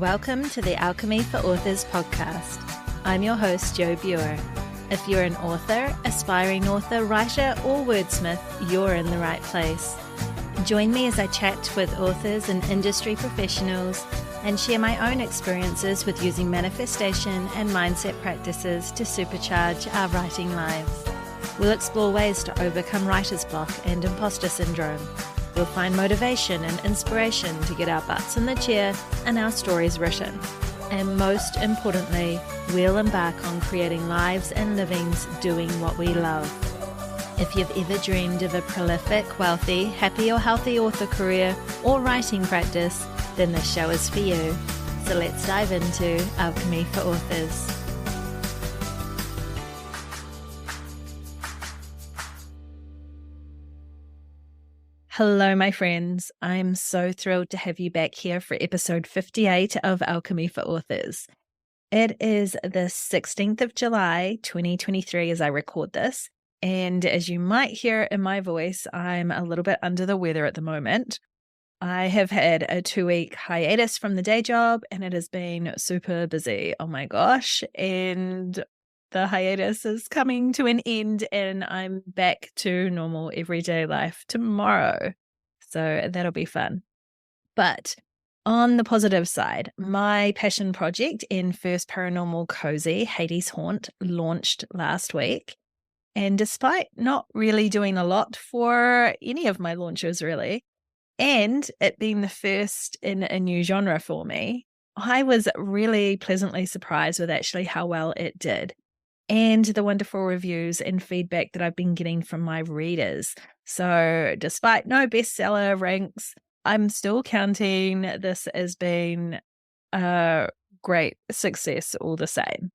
Welcome to the Alchemy for Authors podcast. I'm your host, Jo Buer. If you're an author, aspiring author, writer, or wordsmith, you're in the right place. Join me as I chat with authors and industry professionals and share my own experiences with using manifestation and mindset practices to supercharge our writing lives. We'll explore ways to overcome writer's block and imposter syndrome. We'll find motivation and inspiration to get our butts in the chair and our stories written. And most importantly, we'll embark on creating lives and livings doing what we love. If you've ever dreamed of a prolific, wealthy, happy or healthy author career or writing practice, then this show is for you. So let's dive into Alchemy for Authors. Hello, my friends. I'm so thrilled to have you back here for episode 58 of Alchemy for Authors. It is the 16th of July, 2023, as I record this. And as you might hear in my voice, I'm a little bit under the weather at the moment. I have had a 2-week hiatus from the day job, and it has been super busy. Oh my gosh. And the hiatus is coming to an end, and I'm back to normal everyday life tomorrow. So that'll be fun. But on the positive side, my passion project and first paranormal cozy, Hades Haunt, launched last week. And despite not really doing a lot for any of my launches, really, and it being the first in a new genre for me, I was really pleasantly surprised with actually how well it did, and the wonderful reviews and feedback that I've been getting from my readers. So despite no bestseller ranks, I'm still counting this as being a great success all the same.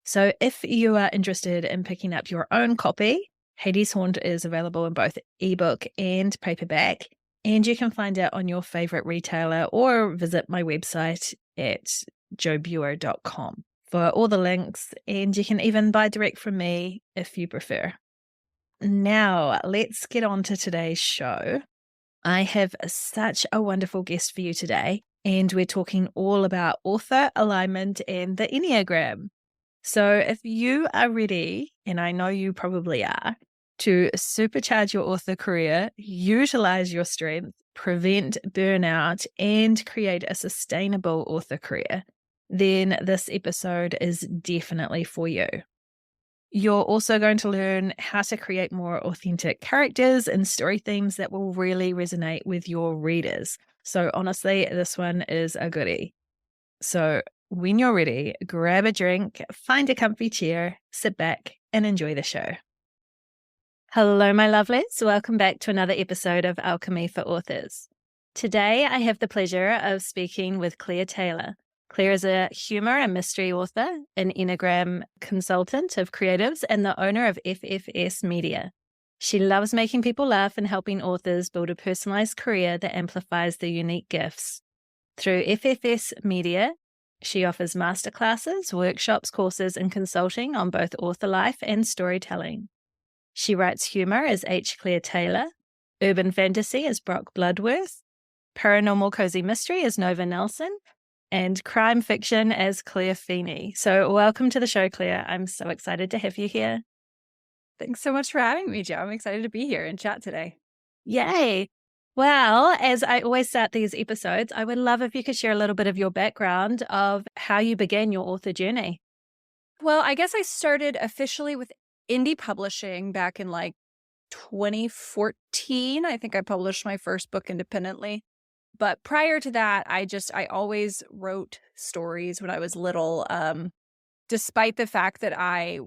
So if you are interested in picking up your own copy, Hades Haunt is available in both ebook and paperback, and you can find it on your favorite retailer or visit my website at jobuer.com for all the links, and you can even buy direct from me if you prefer. Now, let's get on to today's show. I have such a wonderful guest for you today, and we're talking all about author alignment and the Enneagram. So if you are ready, and I know you probably are, to supercharge your author career, utilize your strength, prevent burnout, and create a sustainable author career, then this episode is definitely for you. You're also going to learn how to create more authentic characters and story themes that will really resonate with your readers. So honestly, this one is a goodie. So when you're ready, grab a drink, find a comfy chair, sit back, and enjoy the show. Hello, my lovelies. Welcome back to another episode of Alchemy for Authors. Today, I have the pleasure of speaking with Claire Taylor. Claire is a humor and mystery author, an Enneagram consultant of creatives, and the owner of FFS Media. She loves making people laugh and helping authors build a personalized career that amplifies their unique gifts. Through FFS Media, she offers masterclasses, workshops, courses, and consulting on both author life and storytelling. She writes humor as H. Claire Taylor, urban fantasy as Brock Bloodworth, paranormal cozy mystery as Nova Nelson, and crime fiction as Claire Feeney. So welcome to the show, Claire. I'm so excited to have you here. Thanks so much for having me, Jo. I'm excited to be here and chat today. Yay. Well, as I always start these episodes, I would love if you could share a little bit of your background of how you began your author journey. Well, I guess I started officially with indie publishing back in 2014. I think I published my first book independently. But prior to that, I always wrote stories when I was little, despite the fact that I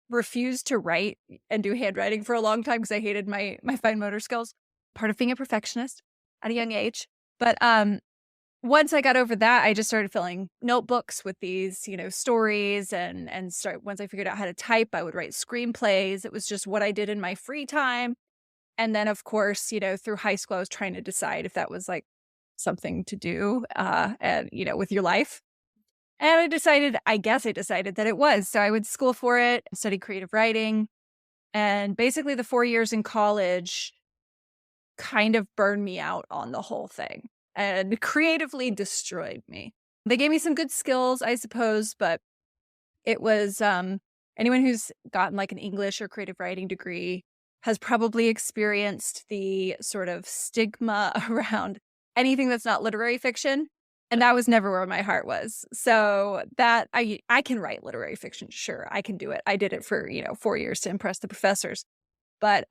refused to write and do handwriting for a long time because I hated my fine motor skills. Part of being a perfectionist at a young age. But once I got over that, I just started filling notebooks with these, stories and once I figured out how to type, I would write screenplays. It was just what I did in my free time. And then, of course, through high school, I was trying to decide if that was something to do and with your life. And I guess I decided that it was. So I went to school for it, studied creative writing, and basically the 4 years in college kind of burned me out on the whole thing and creatively destroyed me. They gave me some good skills, I suppose, but it was anyone who's gotten like an English or creative writing degree has probably experienced the sort of stigma around anything that's not literary fiction. And that was never where my heart was. So that I can write literary fiction. Sure, I can do it. I did it for, 4 years to impress the professors. But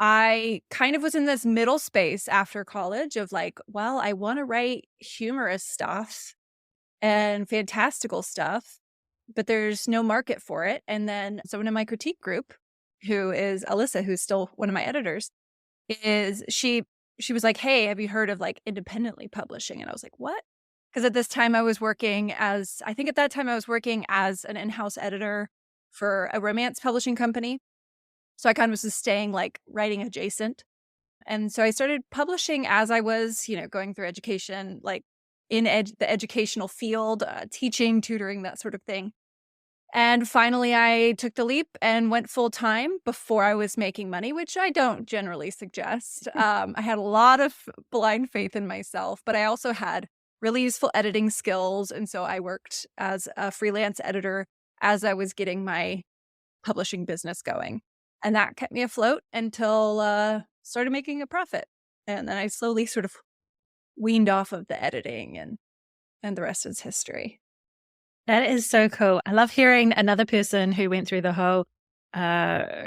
I kind of was in this middle space after college of like, well, I want to write humorous stuff and fantastical stuff, but there's no market for it. And then someone in my critique group, who is Alyssa, who's still one of my editors, is she was like, "Hey, have you heard of like independently publishing?" And I was like, "What?" Because at this time I was working as I think at that time I was working as an in-house editor for a romance publishing company. So I kind of was just staying like writing adjacent. And so I started publishing as I was, going through education, like in the educational field, teaching, tutoring, that sort of thing. And finally, I took the leap and went full time before I was making money, which I don't generally suggest. I had a lot of blind faith in myself, but I also had really useful editing skills. And so I worked as a freelance editor as I was getting my publishing business going. And that kept me afloat until started making a profit. And then I slowly sort of weaned off of the editing and the rest is history. That is so cool. I love hearing another person who went through the whole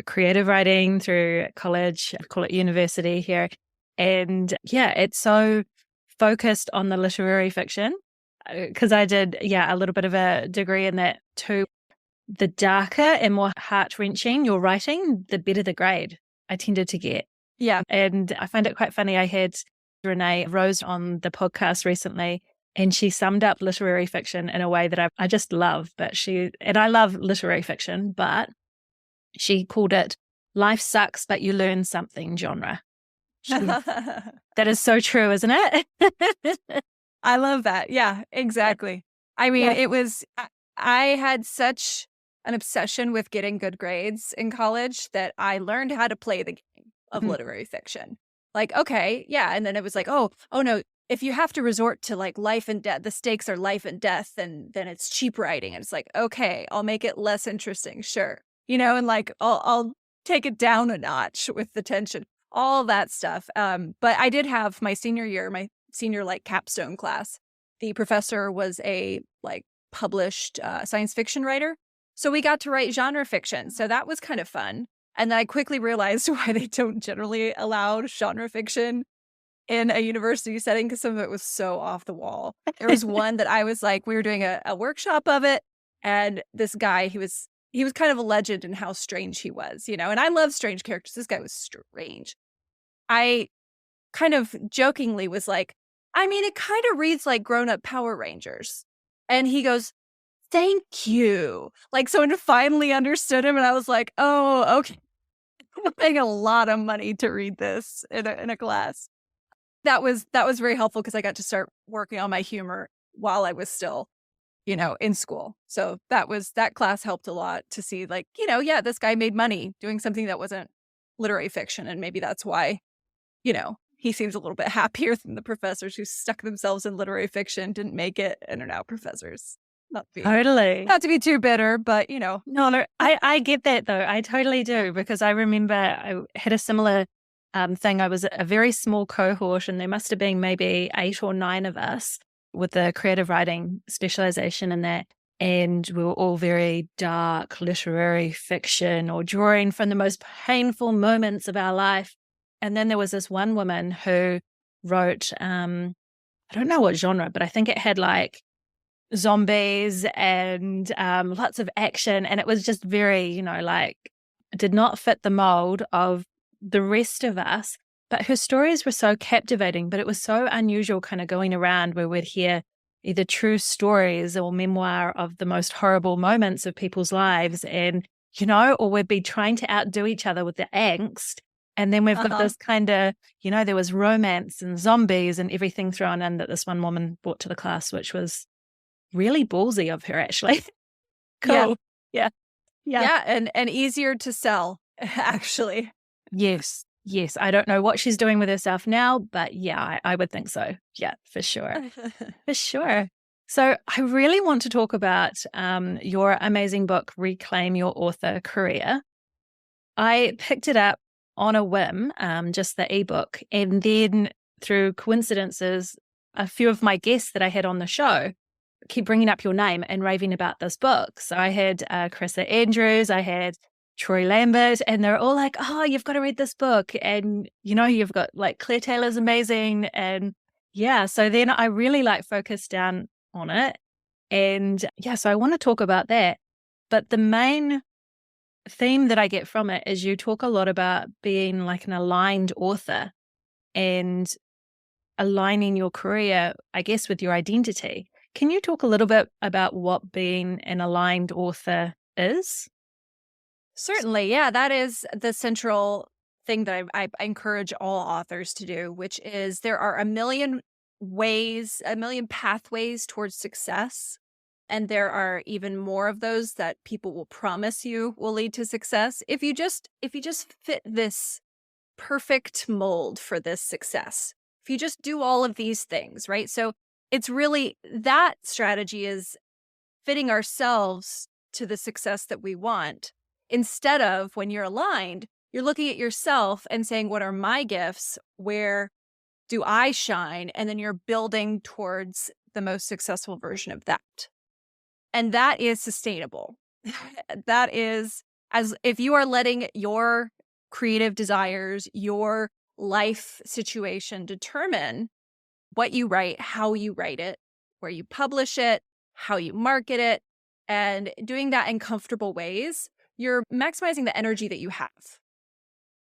creative writing through college, I call it university here. And yeah, it's so focused on the literary fiction because I did, a little bit of a degree in that too. The darker and more heart-wrenching your writing, the better the grade I tended to get. Yeah. And I find it quite funny. I had Renee Rose on the podcast recently, and she summed up literary fiction in a way that I just love. And I love literary fiction, but she called it life sucks, but you learn something genre. That is so true, isn't it? I love that. Yeah, exactly. I mean, it was, I had such an obsession with getting good grades in college that I learned how to play the game of literary fiction. Like, okay, yeah. And then it was like, oh no, if you have to resort to like life and death, the stakes are life and death, then it's cheap writing. And it's like, okay, I'll make it less interesting. Sure. And like, I'll take it down a notch with the tension, all that stuff. But I did have my senior like capstone class. The professor was a like published science fiction writer. So we got to write genre fiction. So that was kind of fun. And then I quickly realized why they don't generally allow genre fiction in a university setting because some of it was so off the wall. There was one that I was like, we were doing a workshop of it. And this guy, he was kind of a legend in how strange he was, and I love strange characters. This guy was strange. I kind of jokingly was like, I mean, it kind of reads like grown-up Power Rangers. And he goes, thank you. Like, so I finally understood him. And I was like, oh, okay. I'm paying a lot of money to read this in a class. That was very helpful because I got to start working on my humor while I was still, in school. So that class helped a lot to see like, this guy made money doing something that wasn't literary fiction. And maybe that's why, he seems a little bit happier than the professors who stuck themselves in literary fiction, didn't make it, and are now professors. Not to be too bitter, but No, I get that though. I totally do because I remember I had a similar thing. I was a very small cohort, and there must have been maybe 8 or 9 of us with the creative writing specialization in that. And we were all very dark literary fiction or drawing from the most painful moments of our life. And then there was this one woman who wrote, I don't know what genre, but I think it had like zombies and lots of action. And it was just very, did not fit the mold of the rest of us. But her stories were so captivating, but it was so unusual kind of going around where we'd hear either true stories or memoir of the most horrible moments of people's lives. And, or we'd be trying to outdo each other with the angst. And then we've got this kind of, there was romance and zombies and everything thrown in that this one woman brought to the class, which was really ballsy of her, actually. Cool. Yeah. And easier to sell, actually. Yes. Yes, I don't know what she's doing with herself now, but yeah, I would think so. Yeah, for sure. For sure. So I really want to talk about your amazing book, Reclaim Your Author Career. I picked it up on a whim, just the ebook, and then through coincidences, a few of my guests that I had on the show keep bringing up your name and raving about this book. So I had Carissa Andrews, I had Troy Lambert, and they're all like, "Oh, you've got to read this book." And, you've got like Claire Taylor's amazing. And yeah, so then I really like focused down on it. And yeah, so I want to talk about that. But the main theme that I get from it is you talk a lot about being like an aligned author and aligning your career, I guess, with your identity. Can you talk a little bit about what being an aligned author is? Certainly. Yeah, that is the central thing that I encourage all authors to do, which is there are a million ways, a million pathways towards success. And there are even more of those that people will promise you will lead to success. If you just fit this perfect mold for this success, if you just do all of these things, right? So it's really that strategy is fitting ourselves to the success that we want. Instead of when you're aligned, you're looking at yourself and saying, what are my gifts? Where do I shine? And then you're building towards the most successful version of that. And that is sustainable. That is, as if you are letting your creative desires, your life situation determine what you write, how you write it, where you publish it, how you market it, and doing that in comfortable ways, you're maximizing the energy that you have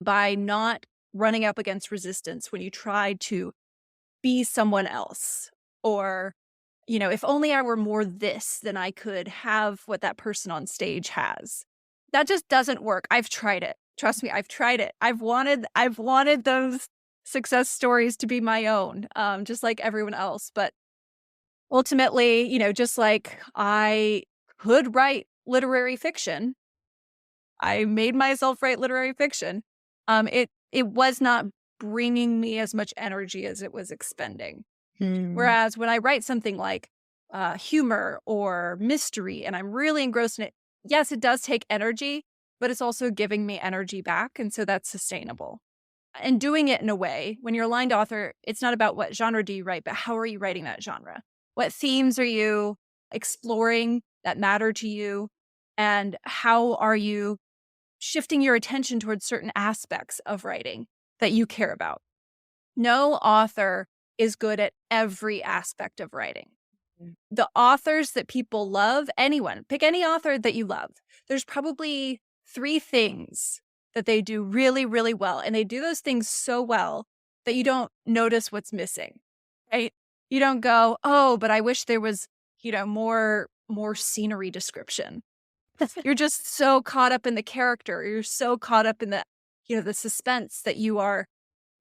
by not running up against resistance when you try to be someone else. Or, if only I were more this, then I could have what that person on stage has. That just doesn't work. I've tried it. Trust me, I've tried it. I've wanted those success stories to be my own, just like everyone else. But ultimately, just like I could write literary fiction, I made myself write literary fiction. It was not bringing me as much energy as it was expending. Hmm. Whereas when I write something like humor or mystery and I'm really engrossed in it, yes, it does take energy, but it's also giving me energy back. And so that's sustainable. And doing it in a way, when you're a aligned author, it's not about what genre do you write, but how are you writing that genre? What themes are you exploring that matter to you? And how are you shifting your attention towards certain aspects of writing that you care about? No author is good at every aspect of writing. The authors that people love, anyone, pick any author that you love. There's probably 3 things that they do really, really well. And they do those things so well that you don't notice what's missing, right? You don't go, oh, but I wish there was, more scenery description. You're just so caught up in the character. You're so caught up in the suspense that you are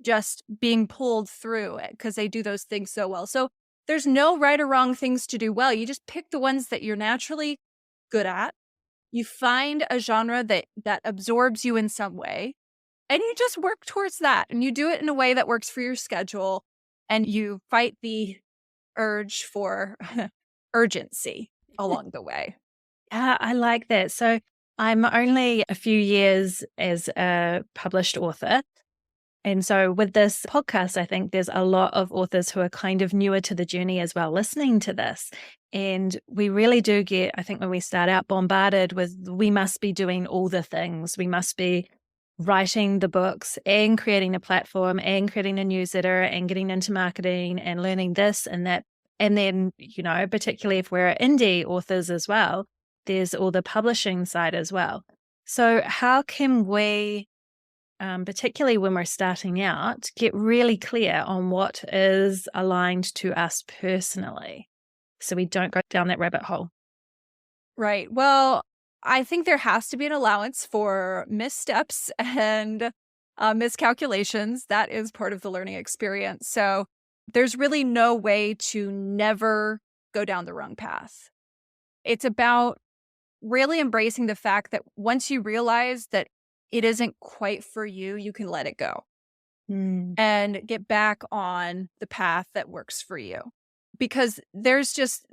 just being pulled through it because they do those things so well. So there's no right or wrong things to do well. You just pick the ones that you're naturally good at. You find a genre that absorbs you in some way, and you just work towards that. And you do it in a way that works for your schedule, and you fight the urge for urgency along the way. Yeah, I like that. So I'm only a few years as a published author. And so with this podcast, I think there's a lot of authors who are kind of newer to the journey as well, listening to this. And we really do get, I think when we start out, bombarded with, we must be doing all the things. We must be writing the books and creating a platform and creating a newsletter and getting into marketing and learning this and that. And then, particularly if we're indie authors as well, there's all the publishing side as well. So how can we, particularly when we're starting out, get really clear on what is aligned to us personally so we don't go down that rabbit hole? Right. Well, I think there has to be an allowance for missteps and miscalculations. That is part of the learning experience. So there's really no way to never go down the wrong path. It's about really embracing the fact that once you realize that it isn't quite for you, you can let it go. Mm. and get back on the path that works for you. Because there's just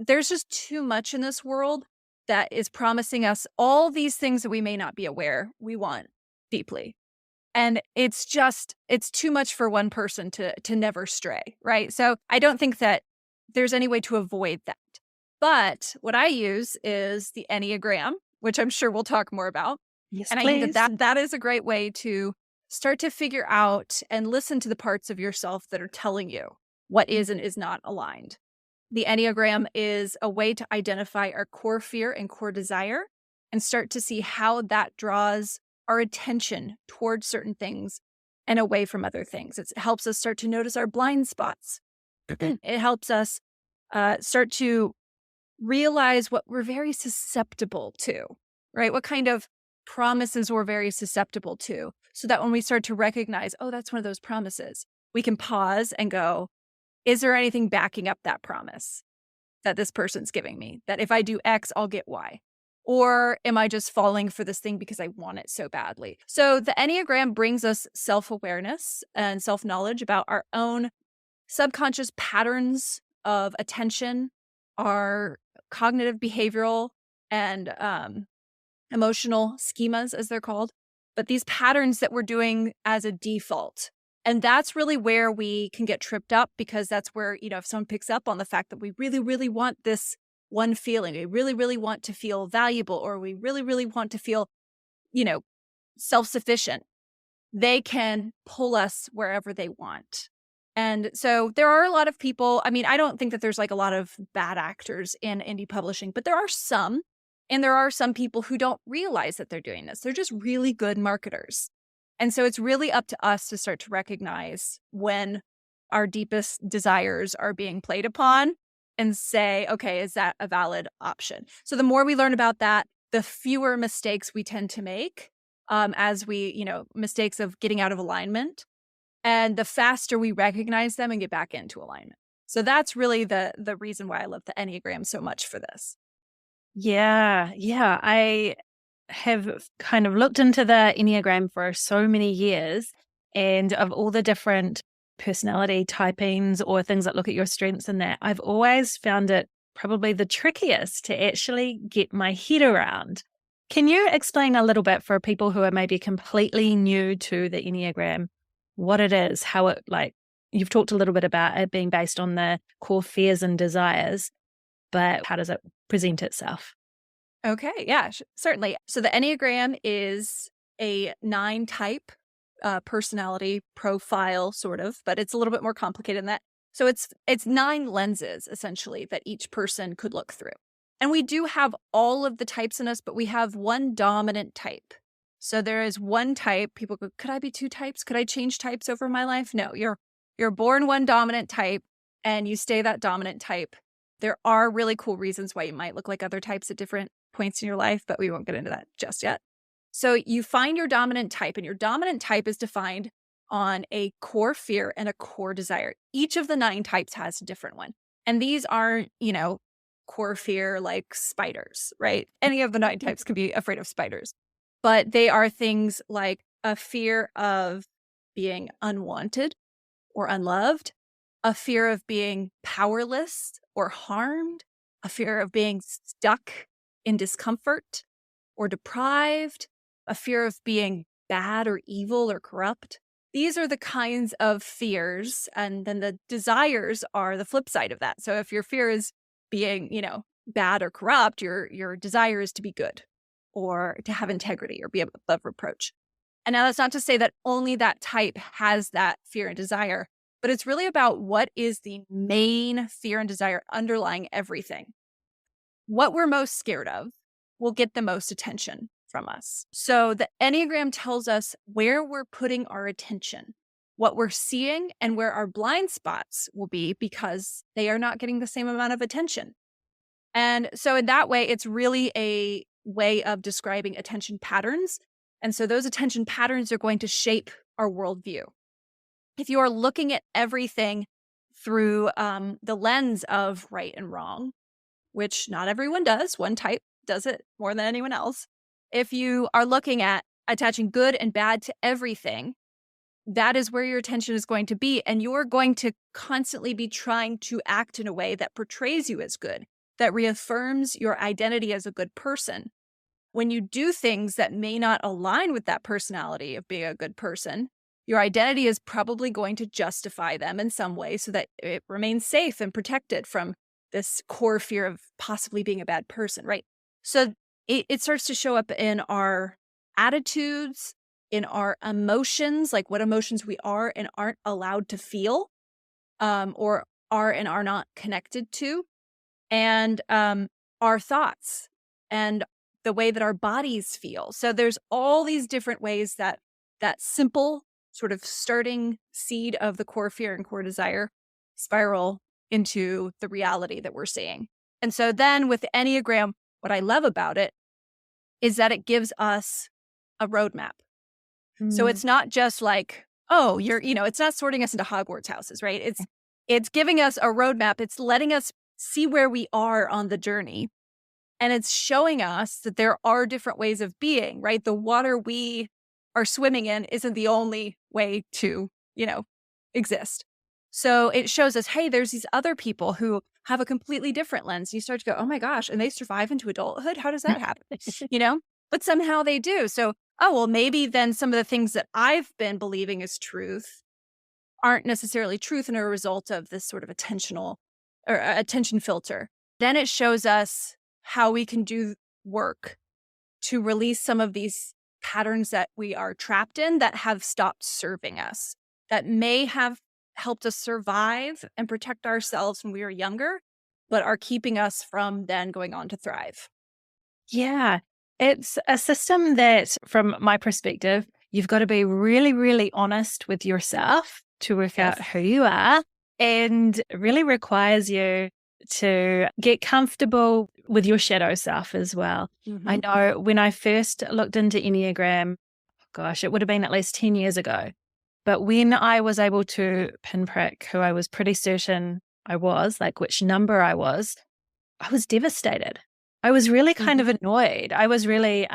too much in this world that is promising us all these things that we may not be aware we want deeply. And it's too much for one person to never stray, right? So I don't think that there's any way to avoid that. But what I use is the Enneagram, which I'm sure we'll talk more about. Yes, And I think that please. that is a great way to start to figure out and listen to the parts of yourself that are telling you what is and is not aligned. The Enneagram is a way to identify our core fear and core desire and start to see how that draws our attention towards certain things and away from other things. It helps us start to notice our blind spots. It helps us start to realize what we're very susceptible to, right? What kind of promises we're very susceptible to, so that when we start to recognize, oh, that's one of those promises, we can pause and go, is there anything backing up that promise that this person's giving me? That if I do X, I'll get Y? Or am I just falling for this thing because I want it so badly? So the Enneagram brings us self-awareness and self-knowledge about our own subconscious patterns of attention, our cognitive, behavioral, and emotional schemas, as they're called, but these patterns that we're doing as a default. And that's really where we can get tripped up, because that's where, if someone picks up on the fact that we really, really want this one feeling, we really, really want to feel valuable, or we really, really want to feel, you know, self-sufficient, they can pull us wherever they want. And so there are a lot of people, I mean, I don't think that there's like a lot of bad actors in indie publishing, but there are some. And there are some people who don't realize that they're doing this. They're just really good marketers. And so it's really up to us to start to recognize when our deepest desires are being played upon and say, okay, is that a valid option? So the more we learn about that, the fewer mistakes we tend to make as we, mistakes of getting out of alignment. And the faster we recognize them and get back into alignment. So that's really the reason why I love the Enneagram so much for this. Yeah, yeah. I have kind of looked into the Enneagram for so many years, and of all the different personality typings or things that look at your strengths and that, I've always found it probably the trickiest to actually get my head around. Can you explain a little bit for people who are maybe completely new to the Enneagram, what it is, how it you've talked a little bit about it being based on the core fears and desires, but how does it present itself? Okay, yeah, certainly. So the Enneagram is a 9-type personality profile, sort of, but it's a little bit more complicated than that. So it's 9 lenses essentially that each person could look through. And we do have all of the types in us, but we have one dominant type. So there is one type. People go, could I be 2 types? Could I change types over my life? No, you're born one dominant type and you stay that dominant type. There are really cool reasons why you might look like other types at different points in your life, but we won't get into that just yet. So you find your dominant type, and your dominant type is defined on a core fear and a core desire. Each of the 9 types has a different one. And these aren't, core fear like spiders, right? Any of the 9 types can be afraid of spiders. But they are things like a fear of being unwanted or unloved, a fear of being powerless or harmed, a fear of being stuck in discomfort or deprived, a fear of being bad or evil or corrupt. These are the kinds of fears. And then the desires are the flip side of that. So if your fear is being, bad or corrupt, your desire is to be good or to have integrity or be above reproach. And now that's not to say that only that type has that fear and desire, but it's really about what is the main fear and desire underlying everything. What we're most scared of will get the most attention from us. So the Enneagram tells us where we're putting our attention, what we're seeing, and where our blind spots will be, because they are not getting the same amount of attention. And so in that way, it's really a way of describing attention patterns. And so those attention patterns are going to shape our worldview. If you are looking at everything through the lens of right and wrong, which not everyone does, one type does it more than anyone else. If you are looking at attaching good and bad to everything, that is where your attention is going to be. And you're going to constantly be trying to act in a way that portrays you as good, that reaffirms your identity as a good person. When you do things that may not align with that personality of being a good person, your identity is probably going to justify them in some way so that it remains safe and protected from this core fear of possibly being a bad person, right? So it starts to show up in our attitudes, in our emotions, like what emotions we are and aren't allowed to feel, or are and are not connected to, and our thoughts and the way that our bodies feel. So there's all these different ways that that simple sort of starting seed of the core fear and core desire spiral into the reality that we're seeing. And so then with the Enneagram, what I love about it is that it gives us a roadmap. So it's not just like, oh, it's not sorting us into Hogwarts houses, right? It's giving us a roadmap. It's letting us see where we are on the journey. And it's showing us that there are different ways of being, right? The water we are swimming in isn't the only way to, exist. So it shows us, hey, there's these other people who have a completely different lens. You start to go, oh my gosh, and they survive into adulthood? How does that happen? But somehow they do. So, oh, well, maybe then some of the things that I've been believing is truth aren't necessarily truth and are a result of this sort of attention filter. Then it shows us how we can do work to release some of these patterns that we are trapped in that have stopped serving us, that may have helped us survive and protect ourselves when we were younger, but are keeping us from then going on to thrive. Yeah, it's a system that, from my perspective, you've got to be really, really honest with yourself to work out who you are, and really requires you to get comfortable with your shadow self as well. Mm-hmm. I know when I first looked into Enneagram, gosh, it would have been at least 10 years ago. But when I was able to pinprick who I was pretty certain I was, like which number I was devastated. I was really kind of annoyed. I was really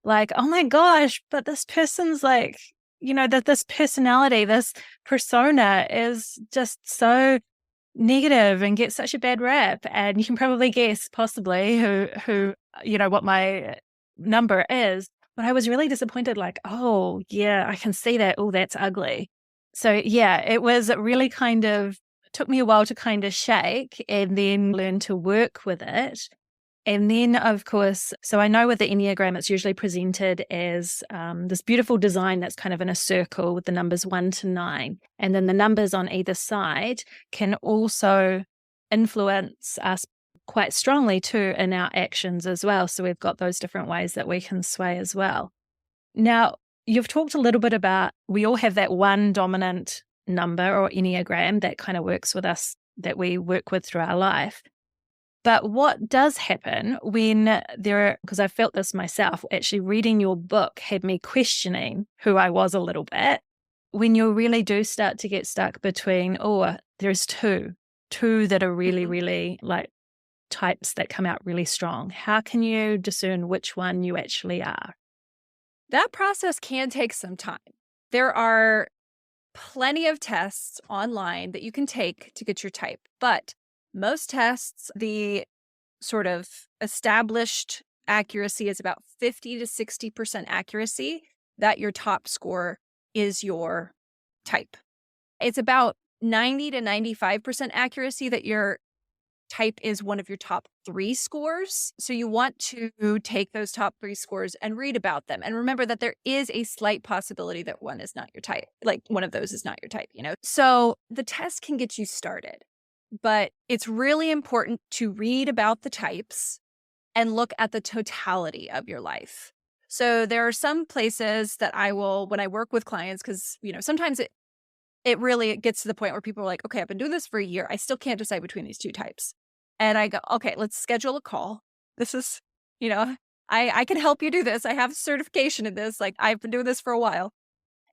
like, oh my gosh, but this person's like, that this personality, this persona is just so negative and gets such a bad rap. And you can probably guess possibly who what my number is. But I was really disappointed, like, oh yeah, I can see that. Oh, that's ugly. So yeah, it was really took me a while to kind of shake and then learn to work with it. And then, of course, so I know with the Enneagram, it's usually presented as this beautiful design that's kind of in a circle with the numbers 1 to 9. And then the numbers on either side can also influence us quite strongly too in our actions as well. So we've got those different ways that we can sway as well. Now, you've talked a little bit about, we all have that one dominant number or Enneagram that kind of works with us, that we work with through our life. But what does happen when because I felt this myself, actually reading your book had me questioning who I was a little bit. When you really do start to get stuck between, there's two that are really, really like types that come out really strong. How can you discern which one you actually are? That process can take some time. There are plenty of tests online that you can take to get your type, but most tests, the sort of established accuracy is about 50 to 60% accuracy that your top score is your type. It's about 90 to 95% accuracy that your type is one of your top 3 scores. So you want to take those top 3 scores and read about them. And remember that there is a slight possibility that one is not your type, like one of those is not your type, So the test can get you started. But it's really important to read about the types and look at the totality of your life. So there are some places that I will, when I work with clients, because, sometimes it really gets to the point where people are like, okay, I've been doing this for a year. I still can't decide between these 2 types. And I go, okay, let's schedule a call. This is, I can help you do this. I have certification in this. Like, I've been doing this for a while.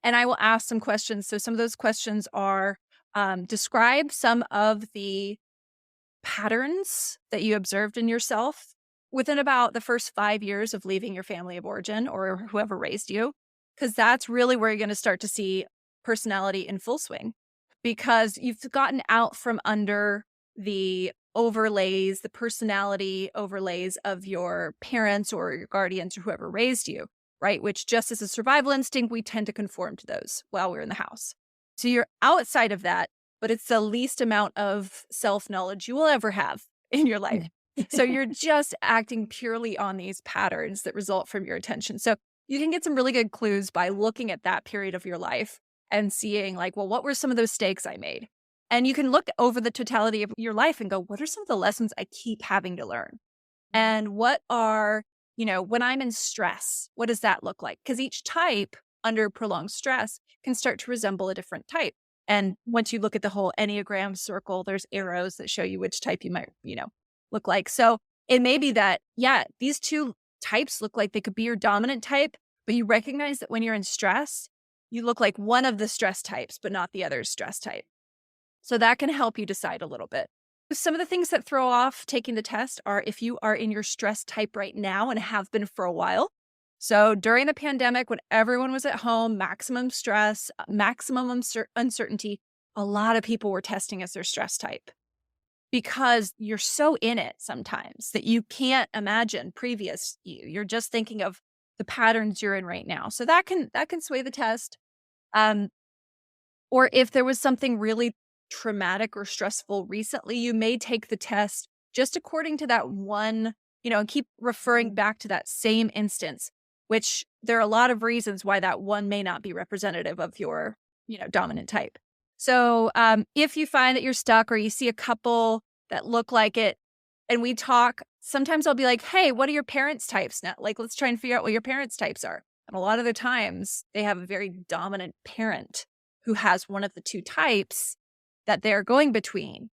And I will ask some questions. So some of those questions are, describe some of the patterns that you observed in yourself within about the first 5 years of leaving your family of origin or whoever raised you, because that's really where you're going to start to see personality in full swing, because you've gotten out from under the overlays, the personality overlays of your parents or your guardians or whoever raised you, right? Which, just as a survival instinct, we tend to conform to those while we're in the house. So you're outside of that, but it's the least amount of self-knowledge you will ever have in your life. So you're just acting purely on these patterns that result from your attention. So you can get some really good clues by looking at that period of your life and seeing, like, well, what were some of those mistakes I made? And you can look over the totality of your life and go, what are some of the lessons I keep having to learn? And what are, when I'm in stress, what does that look like? Because each type under prolonged stress can start to resemble a different type. And once you look at the whole Enneagram circle, there's arrows that show you which type you might, look like. So it may be that, these two types look like they could be your dominant type, but you recognize that when you're in stress, you look like one of the stress types, but not the other stress type. So that can help you decide a little bit. Some of the things that throw off taking the test are if you are in your stress type right now and have been for a while. So during the pandemic, when everyone was at home, maximum stress, maximum uncertainty, a lot of people were testing as their stress type, because you're so in it sometimes that you can't imagine previous you. You're just thinking of the patterns you're in right now. So that can sway the test. Or if there was something really traumatic or stressful recently, you may take the test just according to that one, and keep referring back to that same instance, which there are a lot of reasons why that one may not be representative of your, dominant type. So if you find that you're stuck or you see a couple that look like it, and we talk, sometimes I'll be like, hey, what are your parents' types now? Like, let's try and figure out what your parents' types are. And a lot of the times they have a very dominant parent who has one of the two types that they're going between,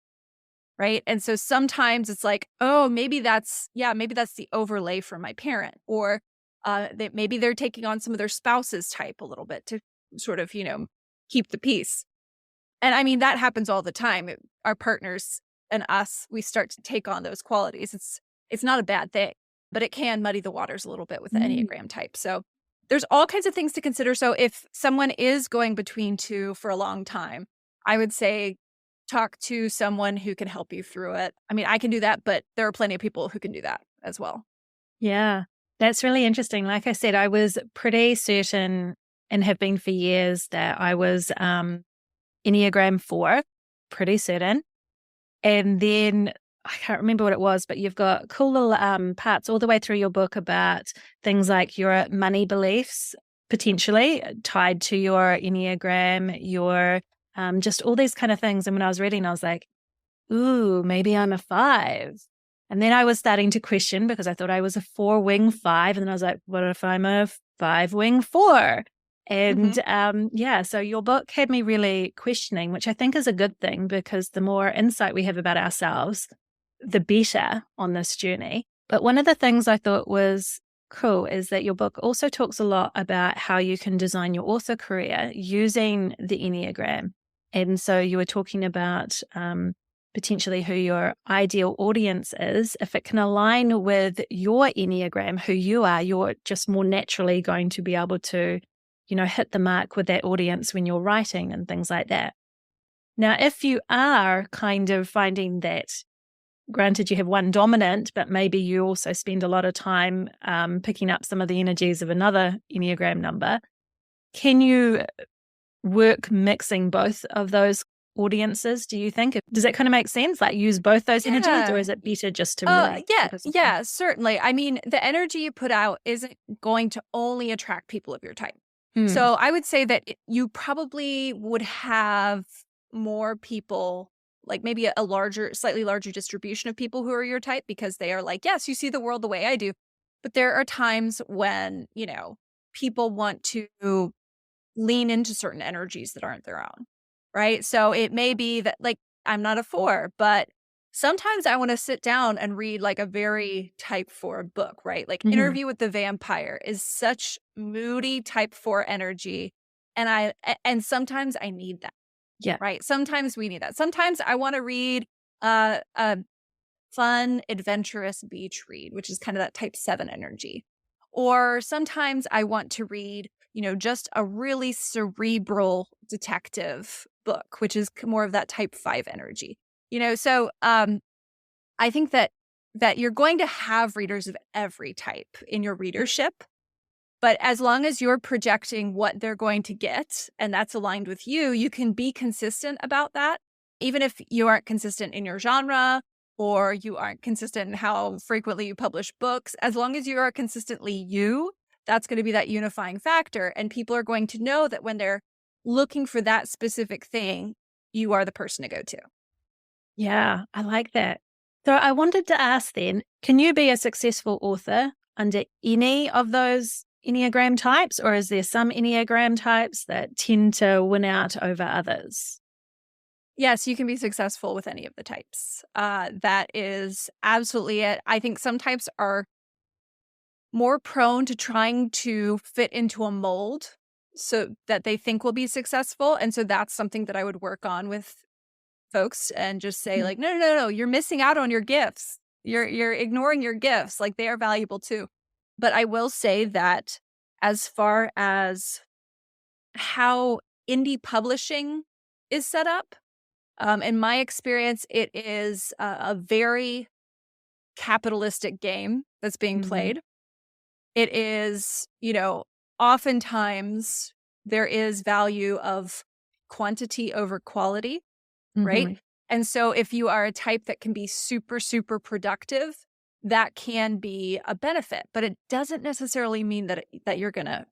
right? And so sometimes it's like, oh, maybe that's the overlay from my parent, or maybe they're taking on some of their spouse's type a little bit to sort of, keep the peace. And I mean, that happens all the time. Our partners and us, we start to take on those qualities. It's not a bad thing, but it can muddy the waters a little bit with the Enneagram type. So there's all kinds of things to consider. So if someone is going between two for a long time, I would say talk to someone who can help you through it. I mean, I can do that, but there are plenty of people who can do that as well. Yeah, that's really interesting. Like I said, I was pretty certain, and have been for years, that I was Enneagram 4, pretty certain. And then I can't remember what it was, but you've got cool little parts all the way through your book about things like your money beliefs, potentially tied to your Enneagram, your just all these kind of things. And when I was reading, I was like, ooh, maybe I'm a 5. And then I was starting to question, because I thought I was a 4-wing 5. And then I was like, what if I'm a 5-wing 4? And so your book had me really questioning, which I think is a good thing, because the more insight we have about ourselves, the better on this journey. But one of the things I thought was cool is that your book also talks a lot about how you can design your author career using the Enneagram. And so you were talking about potentially who your ideal audience is. If it can align with your Enneagram, who you are, you're just more naturally going to be able to, hit the mark with that audience when you're writing and things like that. Now, if you are kind of finding that, granted you have one dominant, but maybe you also spend a lot of time picking up some of the energies of another Enneagram number, can you work mixing both of those audiences, do you think? Does that kind of make sense? Like, use both those energies, or is it better just to really yeah, certainly. I mean, the energy you put out isn't going to only attract people of your type. So I would say that you probably would have more people, like maybe a slightly larger distribution of people who are your type, because they are like, yes, you see the world the way I do. But there are times when, people want to lean into certain energies that aren't their own, right? So it may be that, like, I'm not a 4, but sometimes I want to sit down and read like a very type 4 book, right? Like Interview with the Vampire is such moody type 4 energy. And sometimes I need that. Yeah. Right. Sometimes we need that. Sometimes I want to read a fun, adventurous beach read, which is kind of that type 7 energy. Or sometimes I want to read just a really cerebral detective book, which is more of that type 5 energy. So I think that you're going to have readers of every type in your readership. But as long as you're projecting what they're going to get and that's aligned with you, you can be consistent about that. Even if you aren't consistent in your genre or you aren't consistent in how frequently you publish books, as long as you are consistently you, that's going to be that unifying factor. And people are going to know that when they're looking for that specific thing, you are the person to go to. Yeah, I like that. So I wanted to ask then, can you be a successful author under any of those Enneagram types, or is there some Enneagram types that tend to win out over others? Yes, you can be successful with any of the types. That is absolutely it. I think some types are more prone to trying to fit into a mold so that they think will be successful. And so that's something that I would work on with folks and just say like, no, you're missing out on your gifts. You're ignoring your gifts. Like they are valuable too. But I will say that as far as how indie publishing is set up, in my experience, it is a very capitalistic game that's being played. It is, oftentimes there is value of quantity over quality, right? And so if you are a type that can be super, super productive, that can be a benefit, but it doesn't necessarily mean that you're going to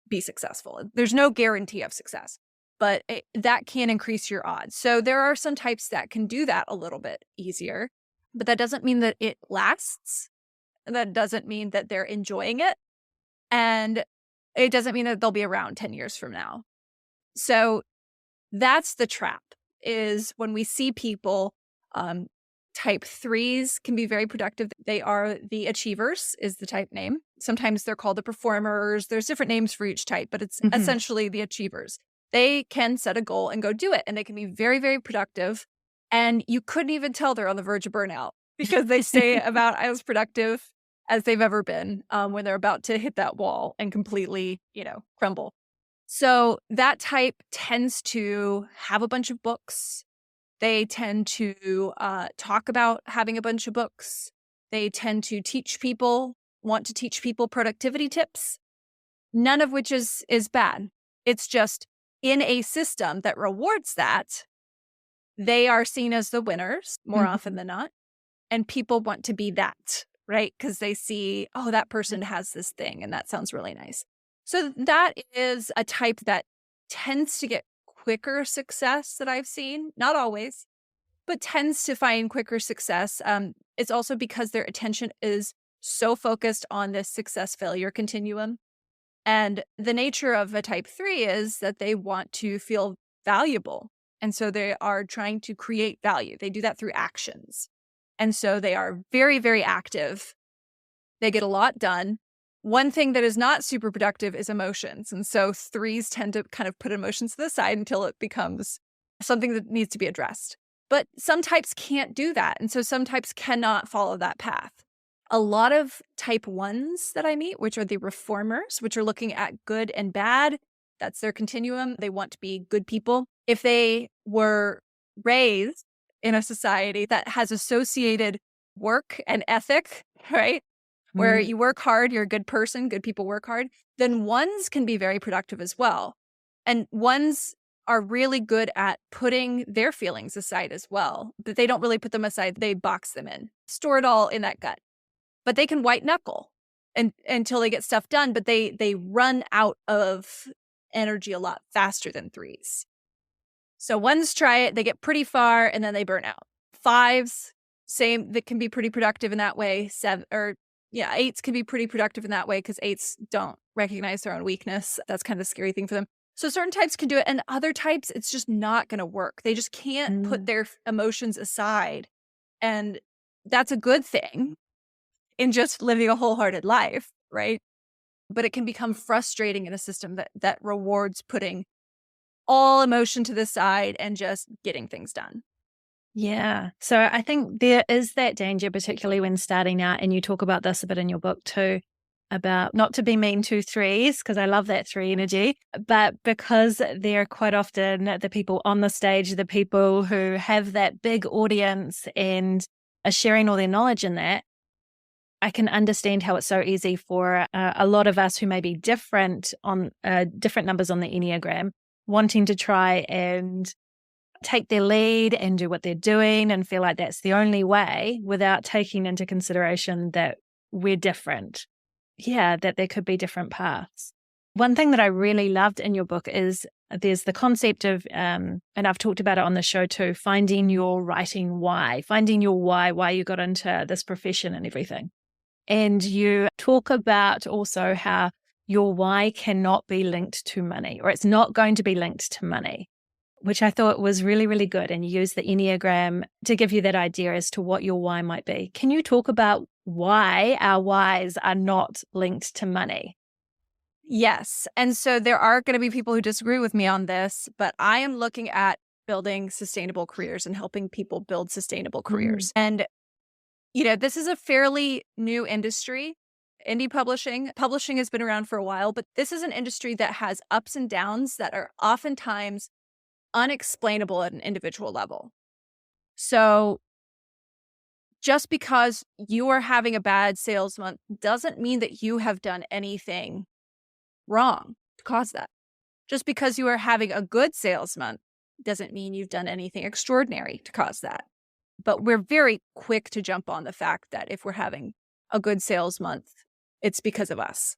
be successful. There's no guarantee of success, but that can increase your odds. So there are some types that can do that a little bit easier, but that doesn't mean that it lasts. That doesn't mean that they're enjoying it. And it doesn't mean that they'll be around 10 years from now. So that's the trap, is when we see people, type 3s can be very productive. They are the achievers is the type name. Sometimes they're called the performers. There's different names for each type, but it's essentially the achievers. They can set a goal and go do it. And they can be very, very productive. And you couldn't even tell they're on the verge of burnout because they stay about as productive as they've ever been when they're about to hit that wall and completely, crumble. So that type tends to have a bunch of books. They tend to talk about having a bunch of books. They tend to want to teach people productivity tips, none of which is bad. It's just in a system that rewards that, they are seen as the winners more often than not. And people want to be that, right? Because they see, oh, that person has this thing and that sounds really nice. So that is a type that tends to get quicker success that I've seen. Not always, but tends to find quicker success. It's also because their attention is so focused on this success-failure continuum. And the nature of a type 3 is that they want to feel valuable. And so they are trying to create value. They do that through actions. And so they are very, very active. They get a lot done. One thing that is not super productive is emotions. And so 3s tend to kind of put emotions to the side until it becomes something that needs to be addressed. But some types can't do that. And so some types cannot follow that path. A lot of type 1s that I meet, which are the reformers, which are looking at good and bad, that's their continuum. They want to be good people. If they were raised in a society that has associated work and ethic, right? Where you work hard, you're a good person, good people work hard, then 1s can be very productive as well. And 1s are really good at putting their feelings aside as well, but they don't really put them aside. They box them in, store it all in that gut. But they can white knuckle until they get stuff done, but they run out of energy a lot faster than 3s. So 1s try it, they get pretty far, and then they burn out. 5s, same, that can be pretty productive in that way. 8s can be pretty productive in that way because 8s don't recognize their own weakness. That's kind of a scary thing for them. So certain types can do it, and other types, it's just not going to work. They just can't put their emotions aside. And that's a good thing in just living a wholehearted life, right? But it can become frustrating in a system that rewards putting all emotion to the side and just getting things done. Yeah. So I think there is that danger, particularly when starting out, and you talk about this a bit in your book too, about, not to be mean to threes, because I love that three energy, but because they're quite often the people on the stage, the people who have that big audience and are sharing all their knowledge in that, I can understand how it's so easy for a lot of us who may be different on different numbers on the Enneagram, wanting to try and take their lead and do what they're doing and feel like that's the only way, without taking into consideration that we're different. Yeah, that there could be different paths. One thing that I really loved in your book is there's the concept of, and I've talked about it on the show too, finding your writing why, finding your why you got into this profession and everything. And you talk about also how your why cannot be linked to money, or it's not going to be linked to money, which I thought was really, really good. And you use the Enneagram to give you that idea as to what your why might be. Can you talk about why our whys are not linked to money? Yes. And so there are going to be people who disagree with me on this, but I am looking at building sustainable careers and helping people build sustainable careers. And, this is a fairly new industry. Indie publishing has been around for a while, but this is an industry that has ups and downs that are oftentimes unexplainable at an individual level. So just because you are having a bad sales month doesn't mean that you have done anything wrong to cause that. Just because you are having a good sales month doesn't mean you've done anything extraordinary to cause that. But we're very quick to jump on the fact that if we're having a good sales month, it's because of us.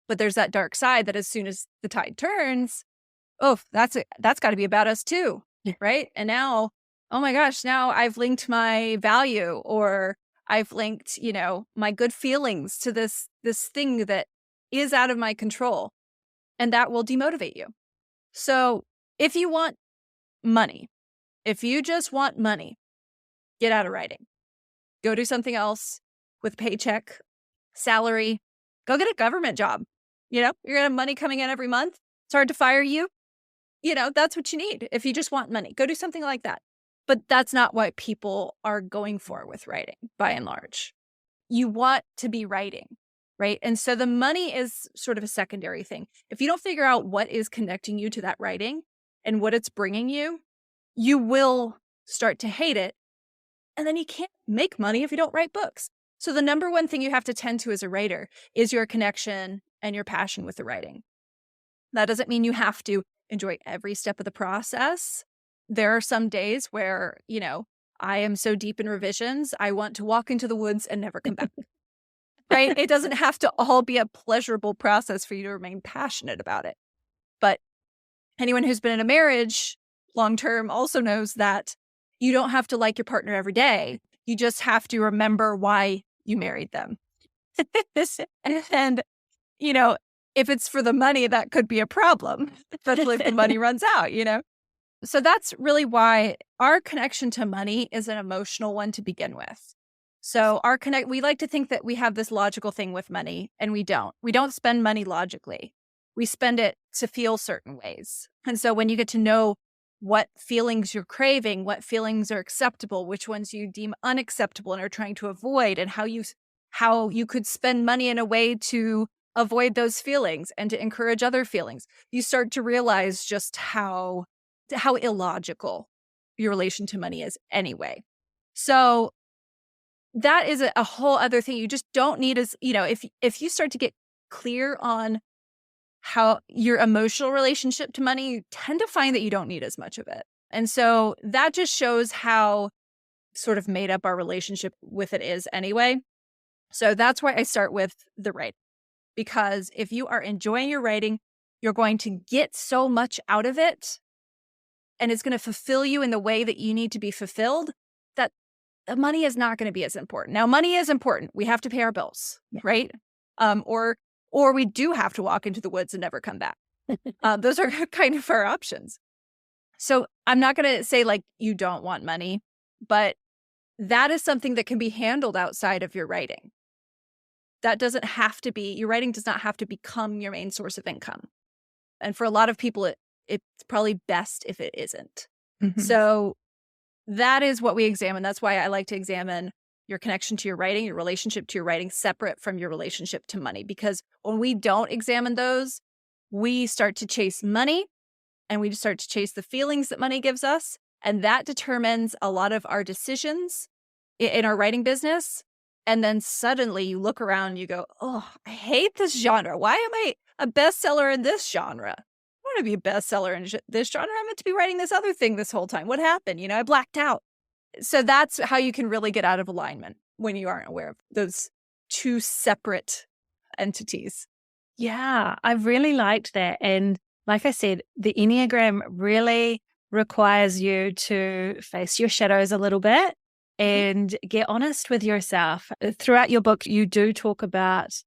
But there's that dark side that as soon as the tide turns, that's got to be about us too, right? And now, oh my gosh, now I've linked my value, or I've linked, my good feelings to this thing that is out of my control, and that will demotivate you. So if you want money, if you just want money, get out of writing. Go do something else with paycheck, salary. Go get a government job. You're going to have money coming in every month. It's hard to fire you. That's what you need. If you just want money, go do something like that. But that's not what people are going for with writing, by and large. You want to be writing, right? And so the money is sort of a secondary thing. If you don't figure out what is connecting you to that writing and what it's bringing you, you will start to hate it. And then you can't make money if you don't write books. So the number one thing you have to tend to as a writer is your connection and your passion with the writing. That doesn't mean you have to enjoy every step of the process. There are some days where, I am so deep in revisions, I want to walk into the woods and never come back. Right? It doesn't have to all be a pleasurable process for you to remain passionate about it. But anyone who's been in a marriage long-term also knows that you don't have to like your partner every day. You just have to remember why you married them. And, if it's for the money, that could be a problem, especially if the money runs out, So that's really why our connection to money is an emotional one to begin with. So we like to think that we have this logical thing with money, and we don't. We don't spend money logically. We spend it to feel certain ways. And so when you get to know what feelings you're craving, what feelings are acceptable, which ones you deem unacceptable and are trying to avoid, and how you could spend money in a way to avoid those feelings and to encourage other feelings, you start to realize just how illogical your relation to money is anyway. So that is a whole other thing you just don't need as, if you start to get clear on how your emotional relationship to money, you tend to find that you don't need as much of it. And so that just shows how sort of made up our relationship with it is anyway. So that's why I start with the writing, because if you are enjoying your writing, you're going to get so much out of it, and it's going to fulfill you in the way that you need to be fulfilled, that the money is not going to be as important. Now, money is important. We have to pay our bills, right? Or we do have to walk into the woods and never come back. Those are kind of our options. So I'm not going to say like you don't want money, but that is something that can be handled outside of your writing. That doesn't have to be, your writing does not have to become your main source of income. And for a lot of people, it's probably best if it isn't. Mm-hmm. So that is what we examine. That's why I like to examine your connection to your writing, your relationship to your writing, separate from your relationship to money. Because when we don't examine those, we start to chase money and we start to chase the feelings that money gives us. And that determines a lot of our decisions in our writing business. And then suddenly you look around and you go, oh, I hate this genre. Why am I a bestseller in this genre? I want to be a bestseller in this genre. I meant to be writing this other thing this whole time. What happened? I blacked out. So that's how you can really get out of alignment when you aren't aware of those two separate entities. Yeah, I really liked that. And like I said, the Enneagram really requires you to face your shadows a little bit and get honest with yourself. Throughout your book, you do talk about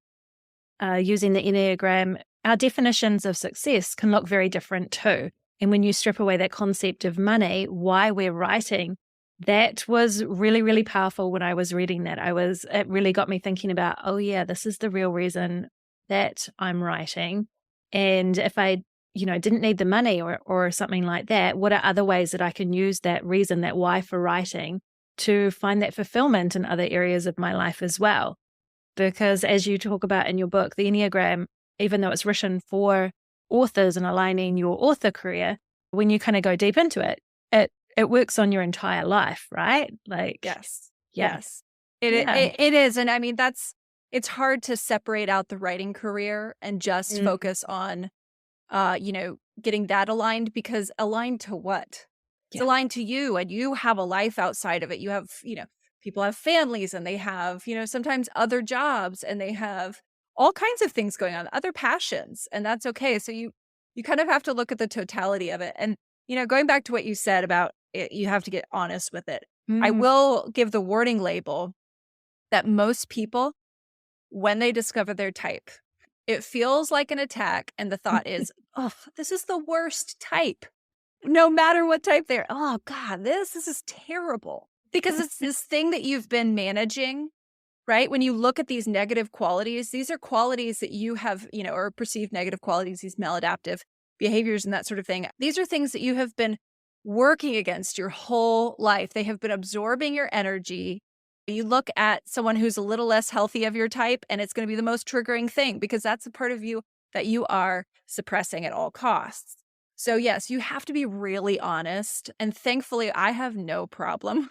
using the Enneagram. Our definitions of success can look very different too. And when you strip away that concept of money, why we're writing, that was really, really powerful when I was reading that. It really got me thinking about, oh yeah, this is the real reason that I'm writing. And if I, didn't need the money or something like that, what are other ways that I can use that reason, that why for writing, to find that fulfillment in other areas of my life as well? Because as you talk about in your book, the Enneagram, even though it's written for authors and aligning your author career, when you kind of go deep into it, it works on your entire life, right? Like, yes, yeah. yes, it is. And I mean, it's hard to separate out the writing career and just focus on, getting that aligned, because aligned to what? It's aligned to you, and you have a life outside of it. You have, people have families and they have, sometimes other jobs, and they have all kinds of things going on, other passions, and that's okay. So you kind of have to look at the totality of it. And, going back to what you said about it, you have to get honest with it. I will give the warning label that most people, when they discover their type, it feels like an attack. And the thought is, oh, this is the worst type. No matter what type they're, oh God, this is terrible. Because it's this thing that you've been managing, right? When you look at these negative qualities, these are qualities that you have, or perceived negative qualities, these maladaptive behaviors and that sort of thing. These are things that you have been working against your whole life. They have been absorbing your energy. You look at someone who's a little less healthy of your type, and it's going to be the most triggering thing, because that's a part of you that you are suppressing at all costs. So yes, you have to be really honest. And thankfully, I have no problem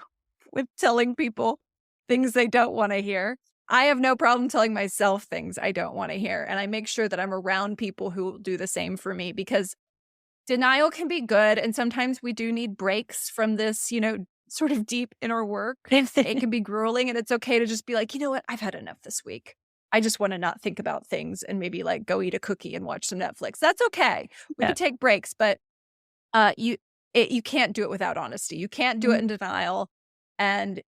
with telling people things they don't want to hear. I have no problem telling myself things I don't want to hear. And I make sure that I'm around people who will do the same for me, because denial can be good. And sometimes we do need breaks from this, sort of deep inner work. It can be grueling, and it's okay to just be like, you know what? I've had enough this week. I just want to not think about things and maybe like go eat a cookie and watch some Netflix. That's okay. We can take breaks, but you can't do it without honesty. You can't do it in denial. And,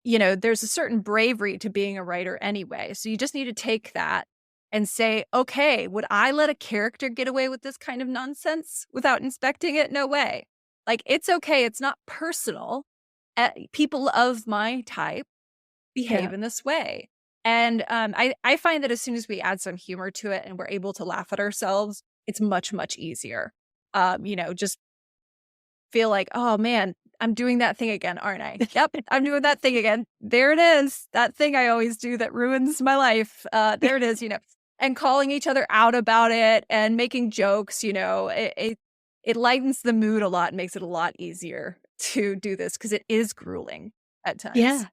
there's a certain bravery to being a writer anyway. So you just need to take that and say, okay, would I let a character get away with this kind of nonsense without inspecting it? No way. Like, it's okay. It's not personal. People of my type behave in this way. And I find that as soon as we add some humor to it and we're able to laugh at ourselves, it's much, much easier. Just feel like, oh man, I'm doing that thing again, aren't I? Yep, I'm doing that thing again. There it is. That thing I always do that ruins my life. There it is, and calling each other out about it and making jokes, it lightens the mood a lot and makes it a lot easier to do this, because it is grueling at times. Yeah.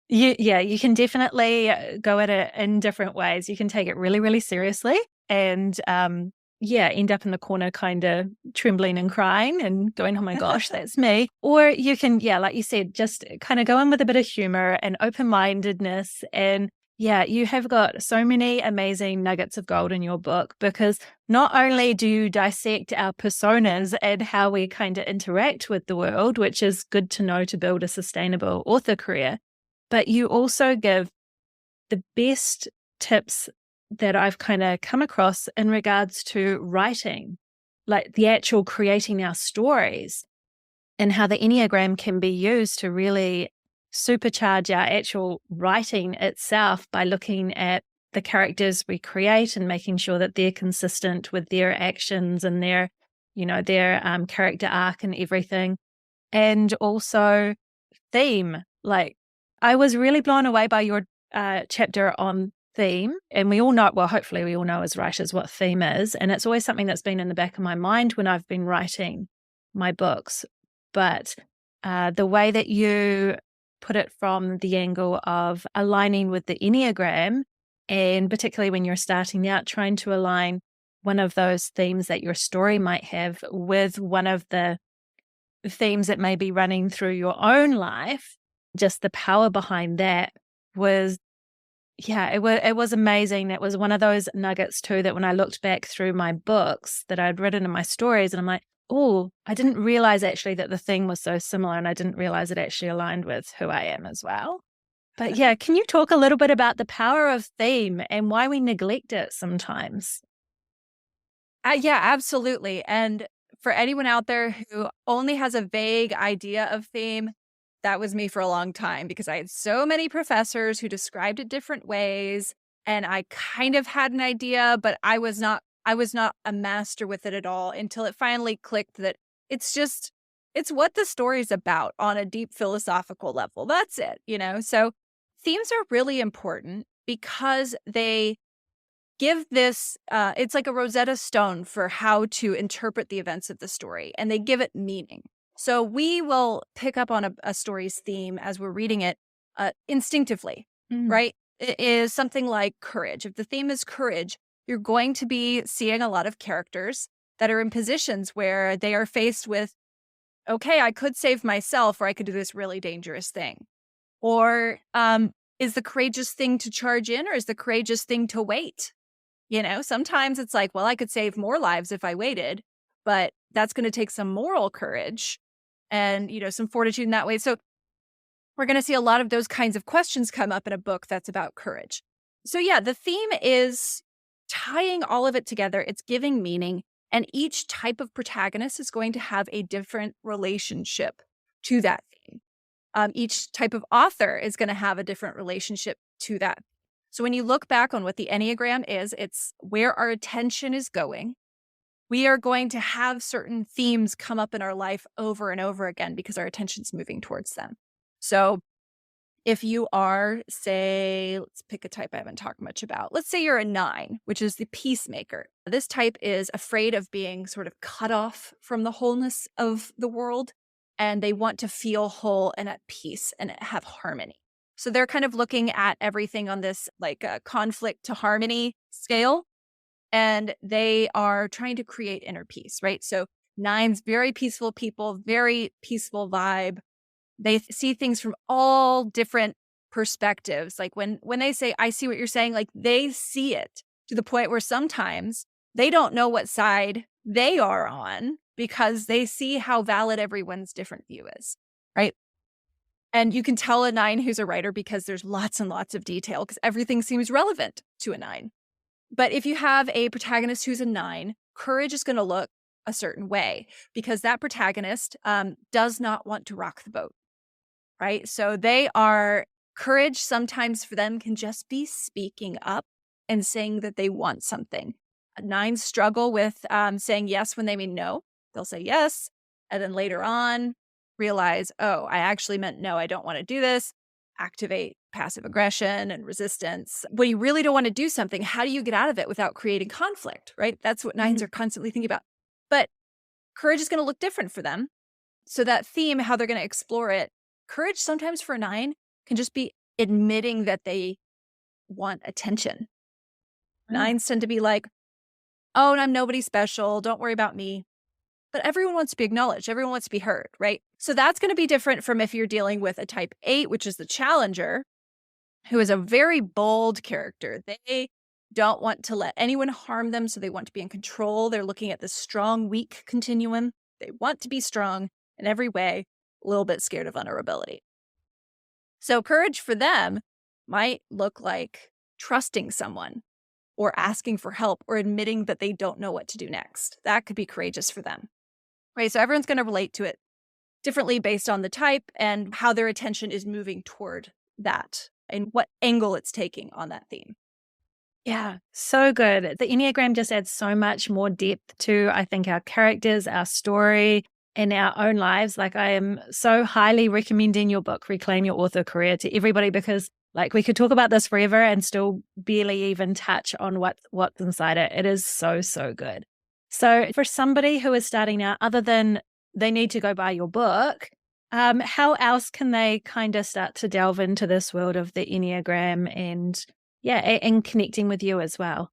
You can definitely go at it in different ways. You can take it really, really seriously and end up in the corner kind of trembling and crying and going, oh my gosh, that's me. Or you can, like you said, just kind of go in with a bit of humor and open-mindedness. And you have got so many amazing nuggets of gold in your book, because not only do you dissect our personas and how we kind of interact with the world, which is good to know to build a sustainable author career, but you also give the best tips that I've kind of come across in regards to writing, like the actual creating our stories, and how the Enneagram can be used to really supercharge our actual writing itself by looking at the characters we create and making sure that they're consistent with their actions and their character arc and everything. And also theme, like I was really blown away by your chapter on theme. And we all know, well, hopefully we all know as writers what theme is. And it's always something that's been in the back of my mind when I've been writing my books. But the way that you put it from the angle of aligning with the Enneagram, and particularly when you're starting out, trying to align one of those themes that your story might have with one of the themes that may be running through your own life, just the power behind that was, yeah, it was amazing. It was one of those nuggets too that when I looked back through my books that I'd written in my stories, and I'm like, oh, I didn't realize actually that the theme was so similar, and I didn't realize it actually aligned with who I am as well. But yeah, can you talk a little bit about the power of theme and why we neglect it sometimes? Yeah, absolutely. And for anyone out there who only has a vague idea of theme, that was me for a long time because I had so many professors who described it different ways. And I kind of had an idea, but I was not a master with it at all until it finally clicked that it's what the story's about on a deep philosophical level. That's it. So themes are really important because they give this it's like a Rosetta Stone for how to interpret the events of the story, and they give it meaning. So we will pick up on a story's theme as we're reading it instinctively, Mm. right? It is something like courage. If the theme is courage, you're going to be seeing a lot of characters that are in positions where they are faced with, okay, I could save myself, or I could do this really dangerous thing. Or is the courageous thing to charge in, or is the courageous thing to wait? Sometimes it's like, well, I could save more lives if I waited, but that's going to take some moral courage and, some fortitude in that way. So we're going to see a lot of those kinds of questions come up in a book that's about courage. So yeah, the theme is tying all of it together. It's giving meaning, and each type of protagonist is going to have a different relationship to that theme. Each type of author is going to have a different relationship to that. So when you look back on what the Enneagram is, it's where our attention is going. We are going to have certain themes come up in our life over and over again because our attention's moving towards them. So if you are, say, let's pick a type I haven't talked much about. Let's say you're a 9, which is the peacemaker. This type is afraid of being sort of cut off from the wholeness of the world, and they want to feel whole and at peace and have harmony. So they're kind of looking at everything on this like conflict to harmony scale, and they are trying to create inner peace, right? So 9's very peaceful people, very peaceful vibe. They see things from all different perspectives. Like when they say, I see what you're saying, like they see it to the point where sometimes they don't know what side they are on because they see how valid everyone's different view is, right? And you can tell a 9 who's a writer because there's lots and lots of detail because everything seems relevant to a 9. But if you have a protagonist who's a 9, courage is going to look a certain way because that protagonist does not want to rock the boat, right? So courage sometimes for them can just be speaking up and saying that they want something. 9s struggle with saying yes when they mean no. They'll say yes, and then later on realize, oh, I actually meant no, I don't want to do this. Activate passive aggression and resistance. When you really don't want to do something, how do you get out of it without creating conflict, right? That's what 9s are constantly thinking about. But courage is going to look different for them. So that theme, how they're going to explore it, courage sometimes for a 9 can just be admitting that they want attention. 9s tend to be like, oh, I'm nobody special. Don't worry about me. But everyone wants to be acknowledged. Everyone wants to be heard, right? So that's going to be different from if you're dealing with a type 8, which is the challenger, who is a very bold character. They don't want to let anyone harm them, so they want to be in control. They're looking at the strong-weak continuum. They want to be strong in every way, a little bit scared of vulnerability. So courage for them might look like trusting someone or asking for help or admitting that they don't know what to do next. That could be courageous for them. Right, so everyone's going to relate to it differently based on the type and how their attention is moving toward that and what angle it's taking on that theme. Yeah, so good. The Enneagram just adds so much more depth to, I think, our characters, our story. in our own lives. Like, I am so highly recommending your book, Reclaim Your Author Career, to everybody, because like we could talk about this forever and still barely even touch on what's inside it. It is so, so good. So for somebody who is starting out, other than they need to go buy your book, how else can they kind of start to delve into this world of the Enneagram and connecting with you as well?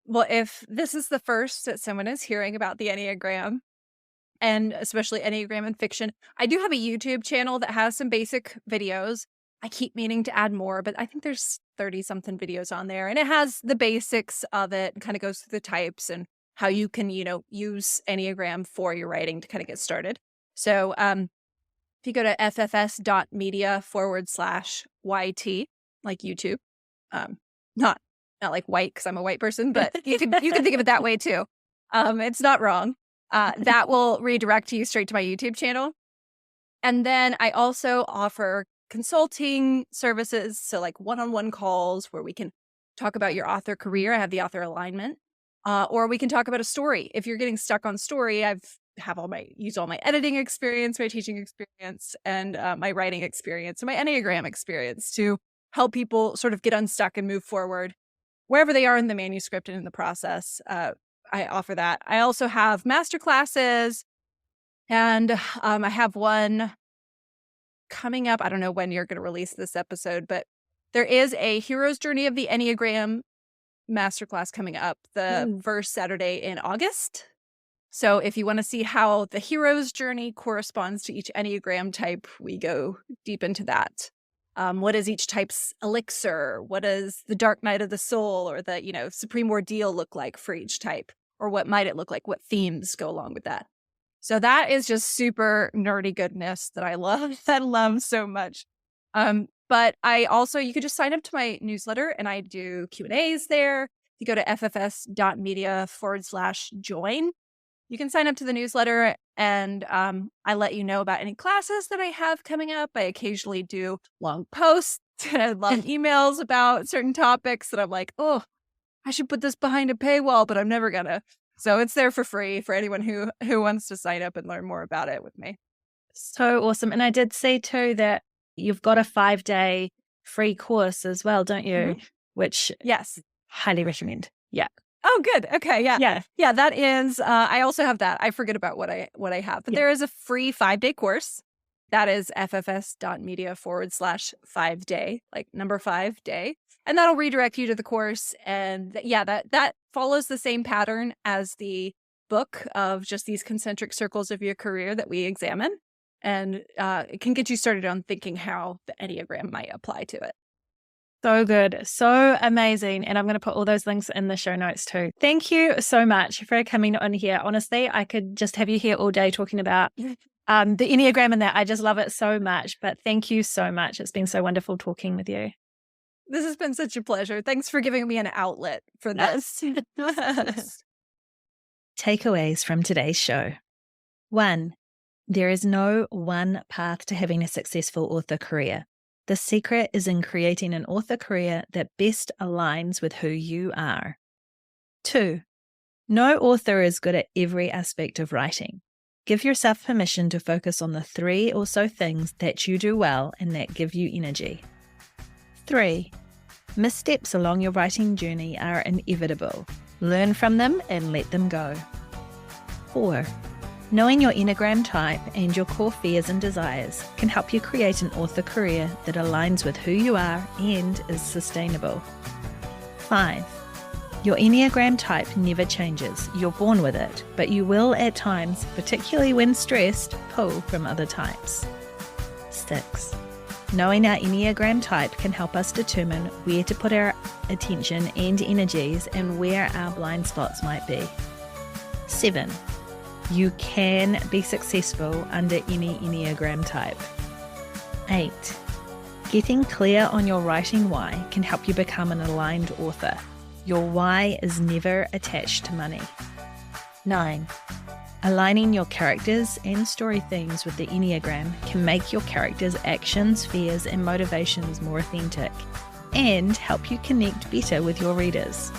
Well, if this is the first that someone is hearing about the Enneagram, and especially Enneagram and fiction, I do have a YouTube channel that has some basic videos. I keep meaning to add more, but I think there's 30-something videos on there. And it has the basics of it and kind of goes through the types and how you can, use Enneagram for your writing to kind of get started. So if you go to ffs.media/YT, like YouTube, not like white because I'm a white person, but you can think of it that way too. It's not wrong. That will redirect you straight to my YouTube channel. And then I also offer consulting services. So like one-on-one calls where we can talk about your author career. I have the author alignment. Or we can talk about a story. If you're getting stuck on story, use all my editing experience, my teaching experience, and my writing experience, and my Enneagram experience to help people sort of get unstuck and move forward wherever they are in the manuscript and in the process. I offer that. I also have masterclasses, and I have one coming up. I don't know when you're going to release this episode, but there is a Hero's Journey of the Enneagram masterclass coming up the first Saturday in August. So if you want to see how the hero's journey corresponds to each Enneagram type, we go deep into that. What is each type's elixir? What does the dark night of the soul or the, supreme ordeal look like for each type? Or what might it look like? What themes go along with that? So that is just super nerdy goodness that I love. I love so much. But you could just sign up to my newsletter and I do Q&As there. If you go to ffs.media/join, you can sign up to the newsletter and I let you know about any classes that I have coming up. I occasionally do long posts and long emails about certain topics that I'm like, oh, I should put this behind a paywall, but I'm never gonna. So it's there for free for anyone who wants to sign up and learn more about it with me. So awesome. And I did see too that you've got a 5-day free course as well, don't you? Mm-hmm. Which yes, highly recommend. Yeah. Oh, good. Okay. Yeah. Yeah. Yeah. That is, I also have that. I forget about what I have, but there is a free 5-day course. That is ffs.media/5-day, like number 5 day. And that'll redirect you to the course. And that follows the same pattern as the book of just these concentric circles of your career that we examine. And it can get you started on thinking how the Enneagram might apply to it. So good. So amazing. And I'm going to put all those links in the show notes too. Thank you so much for coming on here. Honestly, I could just have you here all day talking about the Enneagram and that. I just love it so much. But thank you so much. It's been so wonderful talking with you. This has been such a pleasure. Thanks for giving me an outlet for this. Takeaways from today's show. 1. There is no one path to having a successful author career. The secret is in creating an author career that best aligns with who you are. 2. No author is good at every aspect of writing. Give yourself permission to focus on the 3 or so things that you do well and that give you energy. 3. Missteps along your writing journey are inevitable. Learn from them and let them go. 4. Knowing your Enneagram type and your core fears and desires can help you create an author career that aligns with who you are and is sustainable. 5. Your Enneagram type never changes. You're born with it, but you will at times, particularly when stressed, pull from other types. 6. Knowing our Enneagram type can help us determine where to put our attention and energies and where our blind spots might be. 7. You can be successful under any Enneagram type. 8. Getting clear on your writing why can help you become an aligned author. Your why is never attached to money. 9. Aligning your characters and story themes with the Enneagram can make your characters' actions, fears, and motivations more authentic and help you connect better with your readers.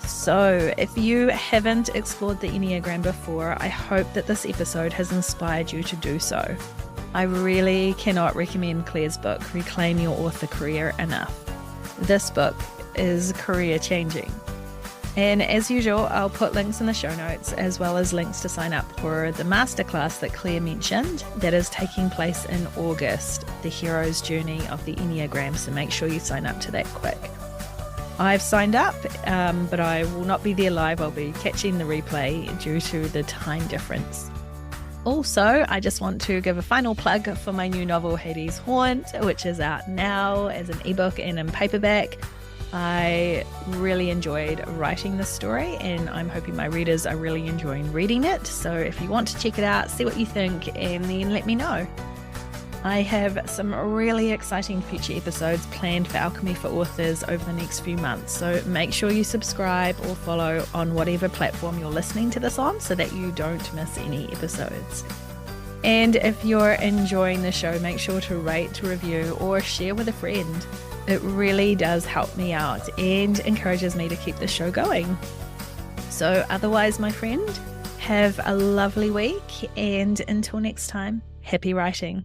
So, if you haven't explored the Enneagram before, I hope that this episode has inspired you to do so. I really cannot recommend Claire's book, Reclaim Your Author Career, enough. This book is career-changing. And as usual, I'll put links in the show notes, as well as links to sign up for the masterclass that Claire mentioned that is taking place in August, The Hero's Journey of the Enneagram, so make sure you sign up to that quick. I've signed up, but I will not be there live. I'll be catching the replay due to the time difference. Also, I just want to give a final plug for my new novel, Hades Haunt, which is out now as an ebook and in paperback. I really enjoyed writing this story, and I'm hoping my readers are really enjoying reading it. So if you want to check it out, see what you think, and then let me know. I have some really exciting future episodes planned for Alchemy for Authors over the next few months, so make sure you subscribe or follow on whatever platform you're listening to this on so that you don't miss any episodes. And if you're enjoying the show, make sure to rate, review, or share with a friend. It really does help me out and encourages me to keep the show going. So otherwise, my friend, have a lovely week, and until next time, happy writing.